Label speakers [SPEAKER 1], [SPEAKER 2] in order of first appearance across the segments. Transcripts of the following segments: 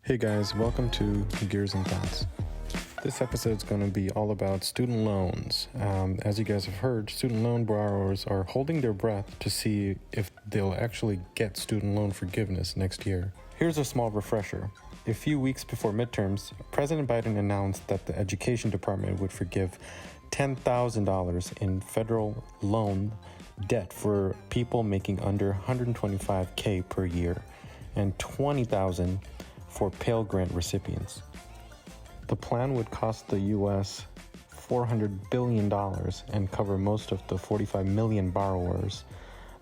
[SPEAKER 1] Hey guys, welcome to Gears and Thoughts. This episode is going to be all about student loans. As you guys have heard, student loan borrowers are holding their breath to see if they'll actually get student loan forgiveness next year. Here's a small refresher. A few weeks before midterms, President Biden announced that the Education Department would forgive $10,000 in federal loan debt for people making under $125K per year and $20,000 for Pell Grant recipients. The plan would cost the U.S. $400 billion and cover most of the 45 million borrowers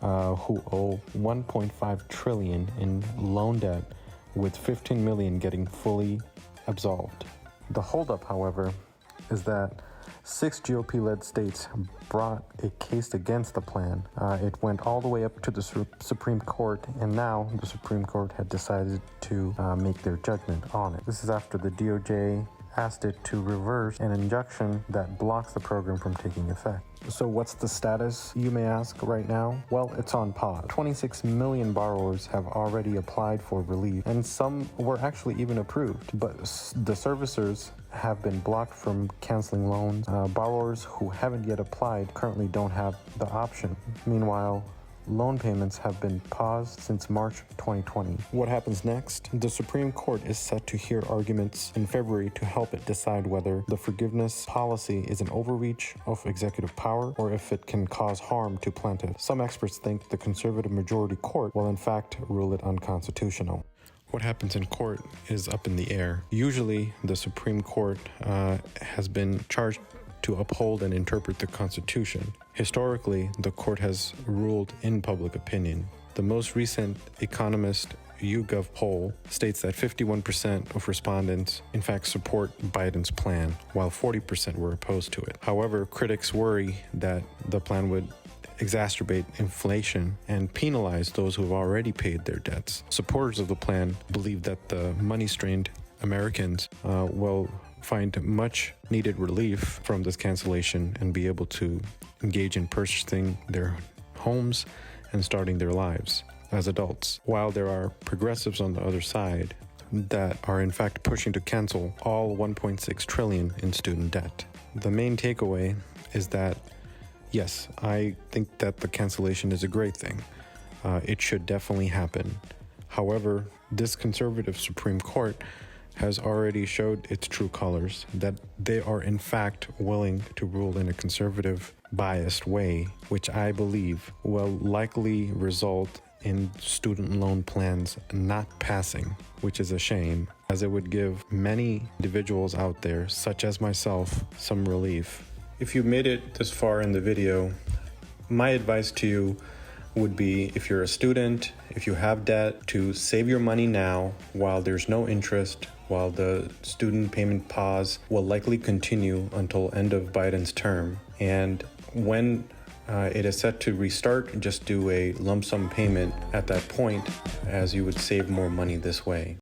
[SPEAKER 1] who owe $1.5 trillion in loan debt, with 15 million getting fully absolved. The holdup, however, is that 6 GOP-led states brought a case against the plan. It went all the way up to the Supreme Court, and now the Supreme Court had decided to make their judgment on it. This is after the DOJ asked it to reverse an injunction that blocks the program from taking effect. So what's the status, you may ask, right now? Well, it's on pause. 26 million borrowers have already applied for relief, and some were actually even approved, but the servicers have been blocked from canceling loans. Borrowers who haven't yet applied currently don't have the option. Meanwhile, loan payments have been paused since March 2020. What happens next? The Supreme Court is set to hear arguments in February to help it decide whether the forgiveness policy is an overreach of executive power or if it can cause harm to plaintiffs. Some experts think the conservative majority court will in fact rule it unconstitutional. What happens in court is up in the air. Usually, the Supreme Court has been charged to uphold and interpret the Constitution. Historically, the court has ruled in public opinion. The most recent Economist YouGov poll states that 51% of respondents in fact support Biden's plan, while 40% were opposed to it. However, critics worry that the plan would exacerbate inflation and penalize those who have already paid their debts. Supporters of the plan believe that the money-strained Americans will find much needed relief from this cancellation and be able to engage in purchasing their homes and starting their lives as adults, while there are progressives on the other side that are in fact pushing to cancel all 1.6 trillion in student debt. The main takeaway is that yes, I think that the cancellation is a great thing. It should definitely happen. However, this conservative Supreme Court has already showed its true colors, that they are in fact willing to rule in a conservative, biased way, which I believe will likely result in student loan plans not passing, which is a shame, as it would give many individuals out there, such as myself, some relief. If you made it this far in the video, my advice to you would be, if you're a student, if you have debt, to save your money now while there's no interest, while the student payment pause will likely continue until end of Biden's term. And when it is set to restart, just do a lump sum payment at that point, as you would save more money this way.